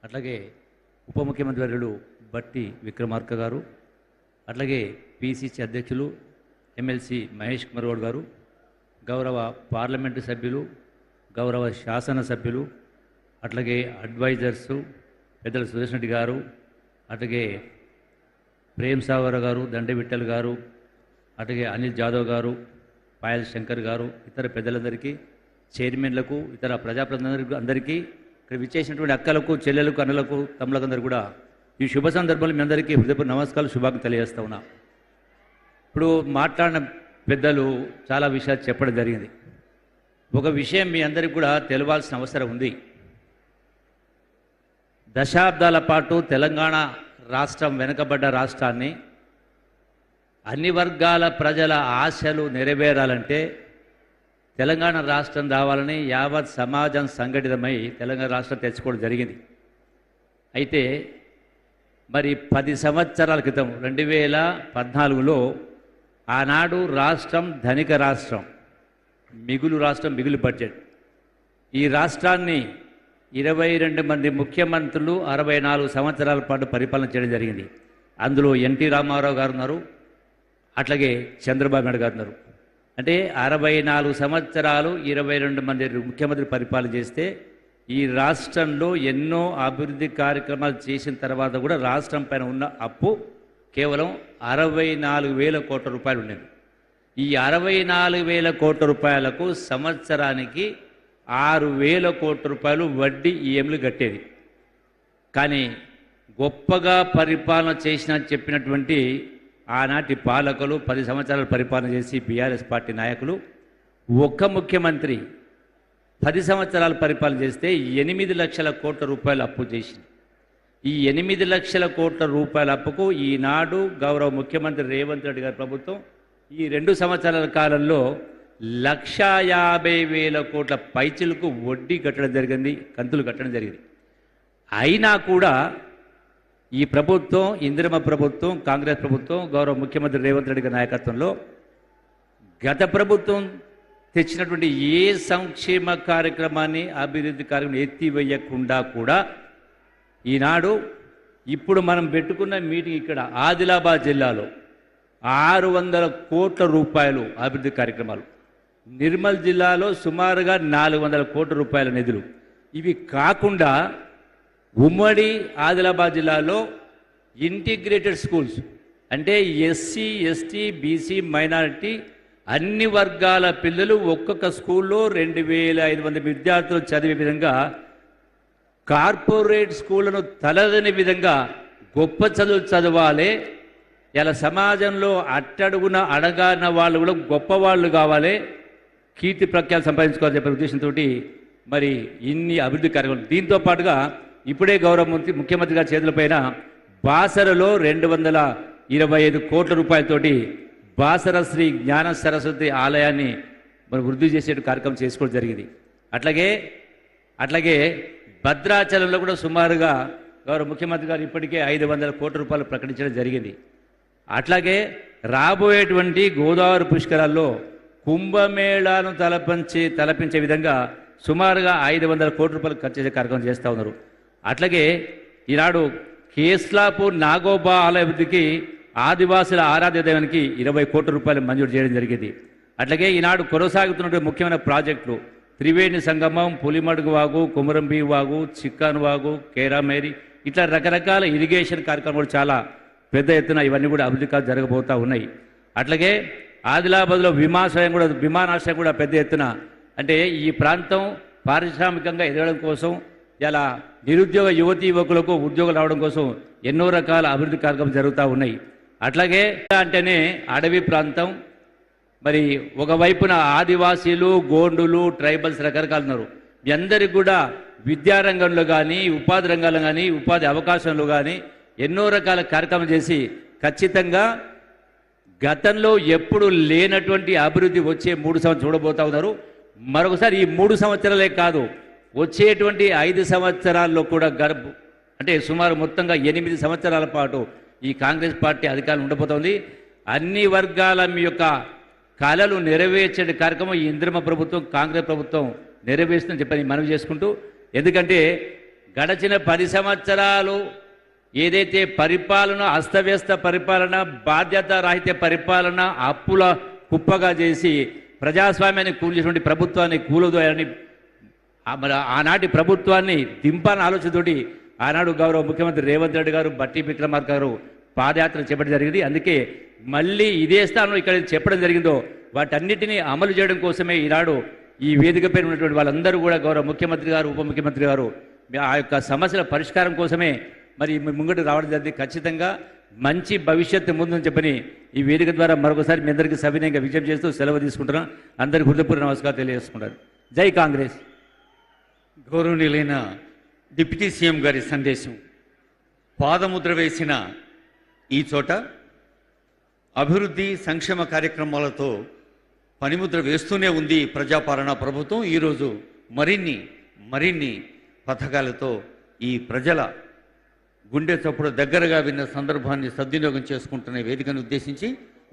అట్లాగే ఉప ముఖ్యమంత్రి వర్యులు బట్టి విక్రమార్క గారు, అట్లాగే పిసిసి అధ్యక్షులు ఎమ్మెల్సీ మహేష్ కుమార్ గౌడ్ గారు, గౌరవ పార్లమెంటు సభ్యులు, గౌరవ శాసన సభ్యులు, అట్లాగే అడ్వైజర్సు పెద్దల సురేష్ రెడ్డి గారు, అట్లాగే ప్రేమ్ సాగర్ గారు, దండ విఠల్ గారు, అట్లాగే అనిల్ జాదవ్ గారు, పాయల్ శంకర్ గారు, ఇతర పెద్దలందరికీ, చైర్మన్లకు, ఇతర ప్రజాప్రతినిధులకు అందరికీ, ఇక్కడ విచ్చేసినటువంటి అక్కలకు, చెల్లెలకు, అన్నలకు, తమ్ములకు అందరూ కూడా ఈ శుభ సందర్భంలో మీ అందరికీ హృదయపూర్వక నమస్కారాలు, శుభాకాంక్షలు తెలియజేస్తా ఉన్నా. ఇప్పుడు మాట్లాడిన పెద్దలు చాలా విషయాలు చెప్పడం జరిగింది. ఒక విషయం మీ అందరికీ కూడా తెలవాల్సిన అవసరం ఉంది. దశాబ్దాల పాటు తెలంగాణ రాష్ట్రం వెనుకబడ్డ రాష్ట్రాన్ని అన్ని వర్గాల ప్రజల ఆశలు నెరవేరాలంటే తెలంగాణ రాష్ట్రం రావాలని యావత్ సమాజం సంఘటితమై తెలంగాణ రాష్ట్రం తెచ్చుకోవడం జరిగింది. అయితే మరి 10 సంవత్సరాల క్రితం 2014లో ఆనాడు రాష్ట్రం ధనిక రాష్ట్రం, మిగులు రాష్ట్రం, మిగులు బడ్జెట్. ఈ రాష్ట్రాన్ని 22 మంది ముఖ్యమంత్రులు 64 సంవత్సరాల పాటు పరిపాలన చేయడం జరిగింది. అందులో ఎన్టీ రామారావు గారు ఉన్నారు, అట్లాగే చంద్రబాబు నాయుడు గారు ఉన్నారు. అంటే 64 సంవత్సరాలు 22 మంది ముఖ్యమంత్రి పరిపాలన చేస్తే ఈ రాష్ట్రంలో ఎన్నో అభివృద్ధి కార్యక్రమాలు చేసిన తర్వాత కూడా రాష్ట్రం పైన ఉన్న అప్పు కేవలం 64,000 కోట్ల రూపాయలు ఉండేది. ఈ 64,000 కోట్ల రూపాయలకు సంవత్సరానికి 6,000 కోట్ల రూపాయలు వడ్డీ ఈఎంలు కట్టేది. కానీ గొప్పగా పరిపాలన చేసిన చెప్పినటువంటి ఆనాటి పాలకులు 10 సంవత్సరాలు పరిపాలన చేసి బీఆర్ఎస్ పార్టీ నాయకులు ఒక్క ముఖ్యమంత్రి 10 సంవత్సరాలు పరిపాలన చేస్తే 8 లక్షల కోట్ల రూపాయలు అప్పు చేసింది. ఈ 8 లక్షల కోట్ల రూపాయల అప్పుకు ఈనాడు గౌరవ ముఖ్యమంత్రి రేవంత్ రెడ్డి గారి ప్రభుత్వం ఈ 2 సంవత్సరాల కాలంలో 1,50,000 కోట్ల పైచిలకు వడ్డీ కట్టడం జరిగింది, కంతులు కట్టడం జరిగింది. అయినా కూడా ఈ ప్రభుత్వం, ఇందిరమ్మ ప్రభుత్వం, కాంగ్రెస్ ప్రభుత్వం, గౌరవ ముఖ్యమంత్రి రేవంత్ రెడ్డి గారి నాయకత్వంలో గత ప్రభుత్వం తెచ్చినటువంటి ఏ సంక్షేమ కార్యక్రమాన్ని, అభివృద్ధి కార్యక్రమం ఎత్తివేయకుండా కూడా ఈనాడు ఇప్పుడు మనం పెట్టుకున్న మీటింగ్ ఇక్కడ ఆదిలాబాద్ జిల్లాలో 600 కోట్ల రూపాయలు అభివృద్ధి కార్యక్రమాలు, నిర్మల్ జిల్లాలో సుమారుగా 400 కోట్ల రూపాయల నిధులు. ఇవి కాకుండా ఉమ్మడి ఆదిలాబాద్ జిల్లాలో ఇంటిగ్రేటెడ్ స్కూల్స్ అంటే ఎస్సీ, ఎస్టీ, బీసీ, మైనారిటీ అన్ని వర్గాల పిల్లలు ఒక్కొక్క స్కూల్లో 2,500 విద్యార్థులు చదివే విధంగా, కార్పొరేట్ స్కూళ్లను తలదని విధంగా గొప్ప చదువులు చదవాలి. ఇలా సమాజంలో అట్టడుగున అడగాన వాళ్ళు కూడా గొప్పవాళ్ళు కావాలి, కీర్తి ప్రఖ్యాలు సంపాదించుకోవాలని చెప్పే ఉద్దేశంతో మరి ఇన్ని అభివృద్ధి కార్యక్రమాలు. దీంతో పాటుగా ఇప్పుడే గౌరవ ముఖ్యమంత్రి గారి చేతులపైన బాసరలో 225 కోట్ల రూపాయలతోటి బాసర శ్రీ జ్ఞాన సరస్వతి ఆలయాన్ని మరి వృద్ధి చేసే కార్యక్రమం చేసుకోవడం జరిగింది. అట్లాగే భద్రాచలంలో కూడా సుమారుగా గౌరవ ముఖ్యమంత్రి గారు ఇప్పటికే 500 కోట్ల రూపాయలు ప్రకటించడం జరిగింది. అట్లాగే రాబోయేటువంటి గోదావరి పుష్కరాల్లో కుంభమేళాను తలపించే విధంగా సుమారుగా 500 కోట్ల రూపాయలు ఖర్చు చేసే కార్యక్రమం చేస్తూ ఉన్నారు. అట్లాగే ఈనాడు కేస్లాపూర్ నాగోబా ఆలయాభివృద్ధికి ఆదివాసుల ఆరాధ్య దైవానికి 20 కోట్ల రూపాయలు మంజూరు చేయడం జరిగింది. అట్లాగే ఈనాడు కొనసాగుతున్నటువంటి ముఖ్యమైన ప్రాజెక్టులు త్రివేణి సంగమం, పులిమడుగు వాగు, కుమరంబి వాగు, చిక్కాన్ వాగు, కేరామేరి, ఇట్లా రకరకాల ఇరిగేషన్ కార్యక్రమాలు చాలా పెద్ద ఎత్తున ఇవన్నీ కూడా అభివృద్ధి జరగబోతూ ఉన్నాయి. అట్లాగే ఆదిలాబాద్లో విమానాశ్రయం కూడా పెద్ద ఎత్తున, అంటే ఈ ప్రాంతం పారిశ్రామికంగా ఎదగడం కోసం, ఇలా నిరుద్యోగ యువకులకు ఉద్యోగాలు రావడం కోసం ఎన్నో రకాల అభివృద్ధి కార్యక్రమాలు జరుగుతూ ఉన్నాయి. అట్లాగే అంటేనే అడవి ప్రాంతం, మరి ఒకవైపున ఆదివాసీలు, గోండులు, ట్రైబల్స్ రకరకాలు ఉన్నారు. మీ అందరికీ కూడా విద్యారంగంలో కానీ, ఉపాధి రంగాల్లో కానీ, ఉపాధి అవకాశంలో కానీ ఎన్నో రకాల కార్యక్రమాలు చేసి ఖచ్చితంగా గతంలో ఎప్పుడు లేనటువంటి అభివృద్ధి వచ్చే 3 సంవత్సరాలు చూడబోతా ఉన్నారు. మరొకసారి ఈ 3 సంవత్సరాలే కాదు, వచ్చేటువంటి 5 సంవత్సరాల్లో కూడా అంటే సుమారు మొత్తంగా 8 సంవత్సరాల పాటు ఈ కాంగ్రెస్ పార్టీ అధికారం ఉండబోతోంది. అన్ని వర్గాల మీ యొక్క కళలు నెరవేర్చే కార్యక్రమం ఈ ఇందిరమ్మ ప్రభుత్వం, కాంగ్రెస్ ప్రభుత్వం నెరవేరుస్తుందని చెప్పని మనవి చేసుకుంటూ, ఎందుకంటే గడచిన 10 సంవత్సరాలు ఏదైతే పరిపాలన అస్తవ్యస్త పరిపాలన, బాధ్యత రాహిత్య పరిపాలన, అప్పుల కుప్పగా చేసి ప్రజాస్వామ్యాన్ని కూల్చేటువంటి ప్రభుత్వాన్ని కూలదోయాలని మరి ఆనాటి ప్రభుత్వాన్ని దింపాలని ఆలోచనతోటి ఆనాడు గౌరవ ముఖ్యమంత్రి రేవంత్ రెడ్డి గారు, బట్టి విక్రమార్క గారు పాదయాత్ర చేపట్టడం జరిగింది. అందుకే మళ్ళీ ఇదే స్థానంలో ఇక్కడ చెప్పడం జరిగిందో వాటన్నిటినీ అమలు చేయడం కోసమే ఈనాడు ఈ వేదికపై ఉన్నటువంటి వాళ్ళందరూ కూడా గౌరవ ముఖ్యమంత్రి గారు, ఉప ముఖ్యమంత్రి గారు ఆ యొక్క సమస్యల పరిష్కారం కోసమే మరి ముంగట రావడం జరిగింది. ఖచ్చితంగా మంచి భవిష్యత్తు ముందని చెప్పని ఈ వేదిక ద్వారా మరొకసారి మీ అందరికీ సవినయంగా విజ్ఞప్తి చేస్తూ సెలవు తీసుకుంటున్నాను. అందరికీ హృదయపూర్వక నమస్కారం తెలియజేసుకుంటాను. జై కాంగ్రెస్. గౌరవనీయులైన డిప్యూటీ సీఎం గారి సందేశం. పాదముద్ర వేసిన ఈ చోట అభివృద్ధి సంక్షేమ కార్యక్రమాలతో పనిముద్ర వేస్తూనే ఉంది ప్రజాపాలన ప్రభుత్వం. ఈరోజు మరిన్ని పథకాలతో ఈ ప్రజల గుండె చప్పుడు దగ్గరగా విన్న సందర్భాన్ని సద్వినియోగం చేసుకుంటున్న వేదికను ఉద్దేశించి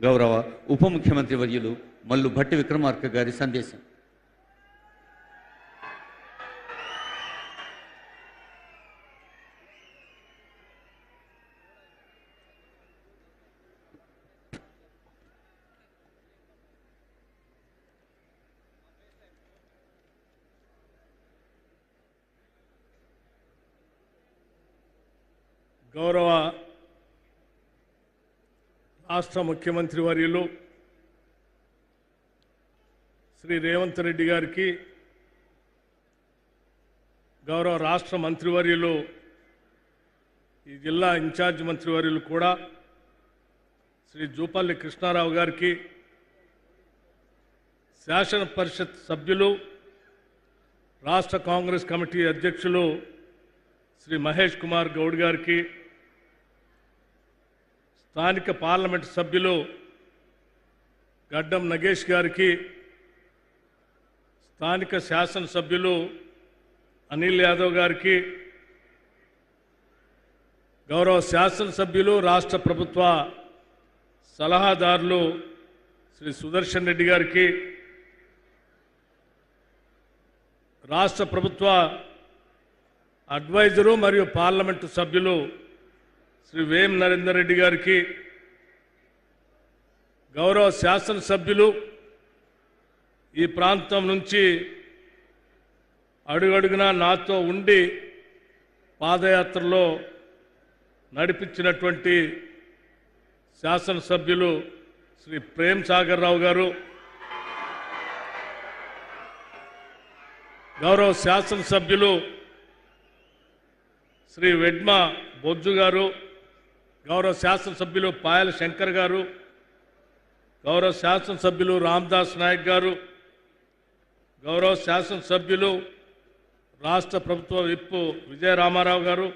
గౌరవ ఉప ముఖ్యమంత్రి వర్యులు మల్లు భట్టి విక్రమార్క గారి సందేశం. గౌరవ రాష్ట్ర ముఖ్యమంత్రి వర్యులు శ్రీ రేవంత్ రెడ్డి గారికి, గౌరవ రాష్ట్ర మంత్రివర్యులు ఈ జిల్లా ఇన్ఛార్జ్ మంత్రివర్యులు కూడా శ్రీ జూపల్లి కృష్ణారావు గారికి, శాసన పరిషత్ సభ్యులు రాష్ట్ర కాంగ్రెస్ కమిటీ అధ్యక్షులు శ్రీ మహేష్ కుమార్ గౌడ్ గారికి, స్థానిక పార్లమెంటు సభ్యులు గడ్డం నగేష్ గారికి, స్థానిక శాసనసభ్యులు అనిల్ యాదవ్ గారికి, గౌరవ శాసనసభ్యులు రాష్ట్ర ప్రభుత్వ సలహాదారులు శ్రీ సుదర్శన్ రెడ్డి గారికి, రాష్ట్ర ప్రభుత్వ అడ్వైజరు మరియు పార్లమెంటు సభ్యులు శ్రీ వేం నరేందర్ రెడ్డి గారికి, గౌరవ శాసనసభ్యులు ఈ ప్రాంతం నుంచి అడుగడుగునా నాతో ఉండి పాదయాత్రలో నడిపించినటువంటి శాసనసభ్యులు శ్రీ ప్రేమ్ సాగర్ రావు గారు, గౌరవ శాసనసభ్యులు శ్రీ వెడ్మ బొజ్జు గారు, గౌరవ శాసనసభ్యులు పాయల శంకర్ గారు, గౌరవ శాసనసభ్యులు రామ్దాస్ నాయక్ గారు, గౌరవ శాసనసభ్యులు రాష్ట్ర ప్రభుత్వ విప్ విజయ రామారావు గారు,